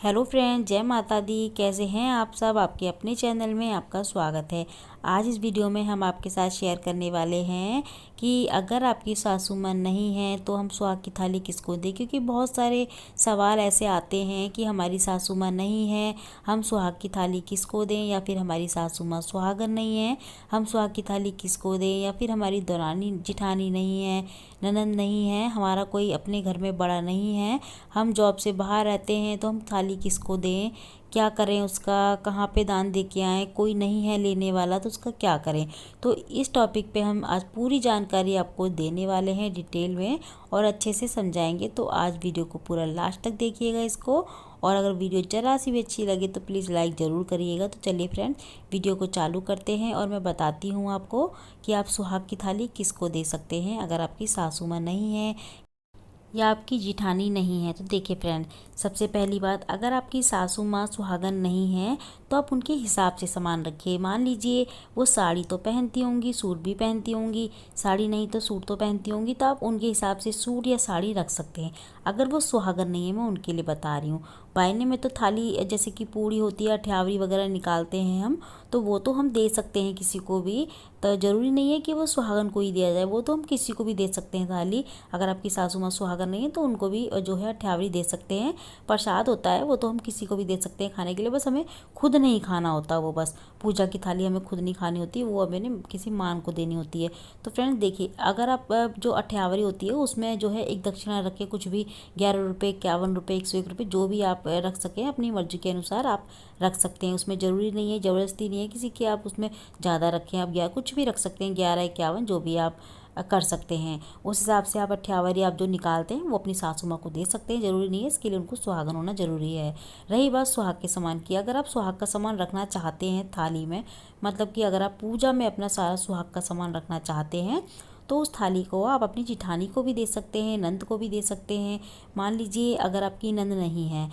Hello friend, जय माता दी। कैसे हैं आप सब। आपके अपने चैनल में आपका स्वागत है। आज इस वीडियो में हम आपके साथ शेयर करने वाले हैं कि अगर आपकी सासू माँ नहीं है तो हम सुहाग की थाली किसको दें, क्योंकि बहुत सारे सवाल ऐसे आते हैं कि हमारी सासू माँ नहीं है, हम सुहाग की थाली किसको दें, या फिर हमारी सासू माँ सुहागन नहीं है, हम सुहाग की थाली किसको दें, या फिर हमारी दरानी जिठानी नहीं है, ननंद नहीं है, हमारा कोई अपने घर में बड़ा नहीं है, हम जॉब से बाहर रहते हैं तो हम थाली किसको दें, क्या करें, उसका कहाँ पे दान दे के आएँ, कोई नहीं है लेने वाला तो उसका क्या करें। तो इस टॉपिक पे हम आज पूरी जानकारी आपको देने वाले हैं डिटेल में और अच्छे से समझाएंगे। तो आज वीडियो को पूरा लास्ट तक देखिएगा इसको, और अगर वीडियो ज़रा सी भी अच्छी लगे तो प्लीज़ लाइक ज़रूर करिएगा। तो चलिए फ्रेंड्स, वीडियो को चालू करते हैं और मैं बताती हूँ आपको कि आप सुहाग की थाली किसको दे सकते हैं अगर आपकी सासू माँ नहीं है या आपकी जिठानी नहीं है। तो देखिए फ्रेंड, सबसे पहली बात, अगर आपकी सासू माँ सुहागन नहीं है तो आप उनके हिसाब से सामान रखिए। मान लीजिए वो साड़ी तो पहनती होंगी, सूट भी पहनती होंगी, साड़ी नहीं तो सूट तो पहनती होंगी, तो आप उनके हिसाब से सूट या साड़ी रख सकते हैं। अगर वो सुहागन नहीं है, मैं उनके लिए बता रही हूँ। बायने में तो थाली जैसे कि पूड़ी होती है, अठ्यावरी वगैरह निकालते हैं हम, तो वो तो हम दे सकते हैं किसी को भी। तो ज़रूरी नहीं है कि वो सुहागन को ही दिया जाए, वो तो हम किसी को भी दे सकते हैं थाली। अगर आपकी सासू माँ सुहागन नहीं है तो उनको भी जो है अठ्यावरी दे सकते हैं। प्रसाद होता है वो तो हम किसी को भी दे सकते हैं खाने के लिए, बस हमें खुद नहीं खाना होता। वो बस पूजा की थाली हमें खुद नहीं खानी होती, वो हमें किसी मान को देनी होती है। तो फ्रेंड्स देखिए, अगर आप जो अठ्यावरी होती है उसमें जो है एक दक्षिणा रख के कुछ भी 11 रुपये, 51 रुपये, 101 रुपये, जो भी आप रख सकें अपनी मर्जी के अनुसार आप रख सकते हैं। उसमें ज़रूरी नहीं है, ज़बरदस्ती नहीं है किसी की आप उसमें ज़्यादा रखें। आप कुछ भी रख सकते हैं, 11, 51 जो भी आप कर सकते हैं। उस हिसाब से आप अठ्यावरी आप जो निकालते हैं वो अपनी सासू माँ को दे सकते हैं। ज़रूरी नहीं है इसके लिए उनको सुहागन होना ज़रूरी है। रही बात सुहाग के सामान की, अगर आप सुहाग का सामान रखना चाहते हैं थाली में, मतलब कि अगर आप पूजा में अपना सारा सुहाग का सामान रखना चाहते हैं तो उस थाली को आप अपनी जिठानी को भी दे सकते हैं, नंद को भी दे सकते हैं। मान लीजिए अगर आपकी नंद नहीं है,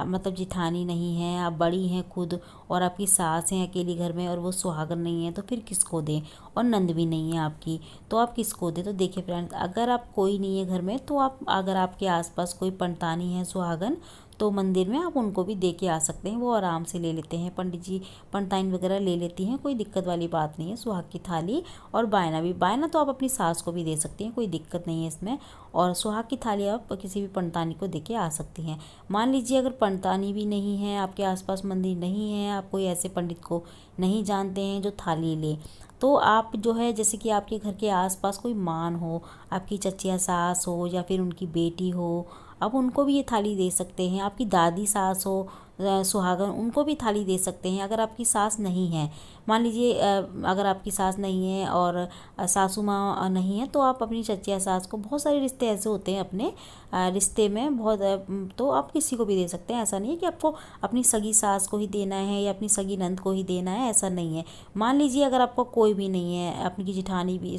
मतलब जिठानी नहीं है, आप बड़ी हैं खुद और आपकी सास हैं अकेली घर में और वो सुहागन नहीं है, तो फिर किसको दें। और नंद भी नहीं है आपकी, तो आप किसको दें। तो देखिए फ्रेंड्स, अगर आप कोई नहीं है घर में तो आप, अगर आपके आसपास कोई पंडतानी है सुहागन, तो मंदिर में आप उनको भी दे के आ सकते हैं। वो आराम से ले लेते हैं, पंडित जी पंडताइन वगैरह ले लेती हैं, कोई दिक्कत वाली बात नहीं है। सुहाग की थाली और बायना भी, बायना तो आप अपनी सास को भी दे सकती हैं, कोई दिक्कत नहीं है इसमें। और सुहाग की थाली आप किसी भी पंडतानी को दे के आ सकती हैं। मान लीजिए अगर पंडतानी भी नहीं है, आपके आसपास मंदिर नहीं है, आप कोई ऐसे पंडित को नहीं जानते हैं जो थाली ले, तो आप जो है, जैसे कि आपके घर के आसपास कोई मान हो, आपकी चचिया सास हो या फिर उनकी बेटी हो, आप उनको भी ये थाली दे सकते हैं। आपकी दादी सास हो सुहागन, उनको भी थाली दे सकते हैं। अगर आपकी सास नहीं है, मान लीजिए अगर आपकी सास नहीं है और सासू माँ नहीं है, तो आप अपनी चचिया सास को, बहुत सारे रिश्ते ऐसे होते हैं अपने रिश्ते में बहुत, तो आप किसी को भी दे सकते हैं। ऐसा नहीं है कि आपको अपनी सगी सास को ही देना है या अपनी सगी नंद को ही देना है, ऐसा नहीं है। मान लीजिए अगर आपको कोई भी नहीं है, अपनी जिठानी भी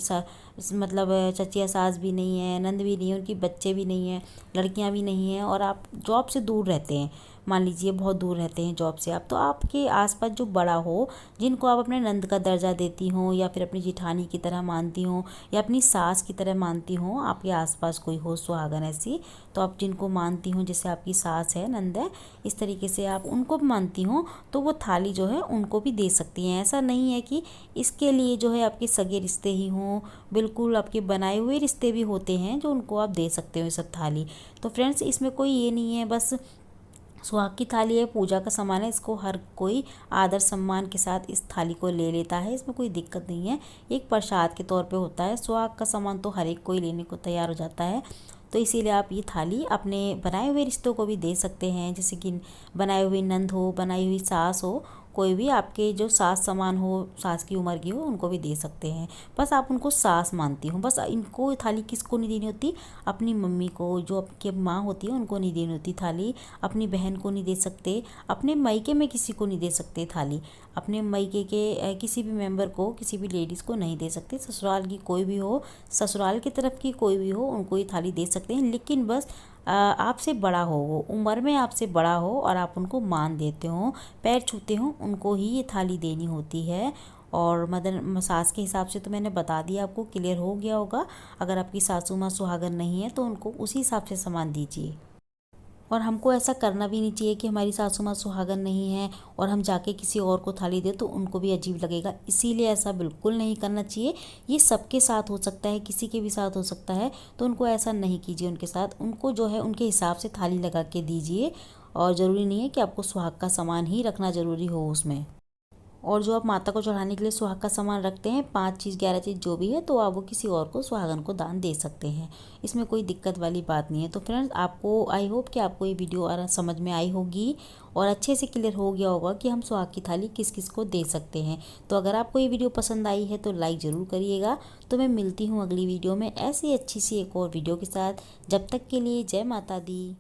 मतलब चचिया सास भी नहीं है, नंद भी नहीं है, उनकी बच्चे भी नहीं हैं, लड़कियां भी नहीं हैं, और आप जॉब से दूर रहते हैं, मान लीजिए बहुत दूर रहते हैं जॉब से आप, तो आपके आसपास जो बड़ा हो, जिनको आप अपने नंद का दर्जा देती हों या फिर अपनी जिठानी की तरह मानती हों या अपनी सास की तरह मानती हों, आपके आसपास कोई हो सुहागन ऐसी, तो आप जिनको मानती हों, जैसे आपकी सास है, नंद है, इस तरीके से आप उनको भी मानती हों, तो वो थाली जो है उनको भी दे सकती हैं। ऐसा नहीं है कि इसके लिए जो है आपके सगे रिश्ते ही हों, बिल्कुल आपके बनाए हुए रिश्ते भी होते हैं जो उनको आप दे सकते हो ये सब थाली। तो फ्रेंड्स, इसमें कोई ये नहीं है, बस सुहाग की थाली है, पूजा का सामान है, इसको हर कोई आदर सम्मान के साथ इस थाली को ले लेता है, इसमें कोई दिक्कत नहीं है। एक प्रसाद के तौर पे होता है, सुहाग का सामान तो हर एक कोई लेने को तैयार हो जाता है। तो इसीलिए आप ये थाली अपने बनाए हुए रिश्तों को भी दे सकते हैं, जैसे कि बनाई हुई नंद हो, बनाई हुई सास हो, कोई भी आपके जो सास समान हो, सास की उम्र की हो, उनको भी दे सकते हैं। बस आप उनको सास मानती हो, बस इनको थाली किसको नहीं देनी होती, अपनी मम्मी को, जो आपकी माँ होती है उनको नहीं देनी होती थाली, अपनी बहन को नहीं दे सकते, अपने मायके में किसी को नहीं दे सकते थाली, अपने मायके के किसी भी मेंबर को, किसी भी लेडीज़ को नहीं दे सकते। ससुराल की कोई भी हो, ससुराल की तरफ की कोई भी हो, उनको ये थाली दे सकते हैं, लेकिन बस आपसे बड़ा हो, वो उम्र में आपसे बड़ा हो और आप उनको मान देते हो, पैर छूते हो, उनको ही ये थाली देनी होती है। और मदन सास के हिसाब से तो मैंने बता दिया, आपको क्लियर हो गया होगा। अगर आपकी सासू माँ सुहागन नहीं है तो उनको उसी हिसाब से सामान दीजिए। और हमको ऐसा करना भी नहीं चाहिए कि हमारी सासू माँ सुहागन नहीं है और हम जाके किसी और को थाली दे तो उनको भी अजीब लगेगा। इसीलिए ऐसा बिल्कुल नहीं करना चाहिए। ये सबके साथ हो सकता है, किसी के भी साथ हो सकता है, तो उनको ऐसा नहीं कीजिए उनके साथ। उनको जो है उनके हिसाब से थाली लगा के दीजिए और ज़रूरी नहीं है कि आपको सुहाग का सामान ही रखना ज़रूरी हो उसमें। और जो आप माता को चढ़ाने के लिए सुहाग का सामान रखते हैं, 5 चीज़ 11 चीज़ जो भी है, तो आप वो किसी और को सुहागन को दान दे सकते हैं। इसमें कोई दिक्कत वाली बात नहीं है। तो फ्रेंड्स, आपको आई होप कि आपको ये वीडियो समझ में आई होगी और अच्छे से क्लियर हो गया होगा कि हम सुहाग की थाली किस किस को दे सकते हैं। तो अगर आपको ये वीडियो पसंद आई है तो लाइक ज़रूर करिएगा। तो मैं मिलती हूँ अगली वीडियो में ऐसी अच्छी सी एक और वीडियो के साथ। जब तक के लिए जय माता दी।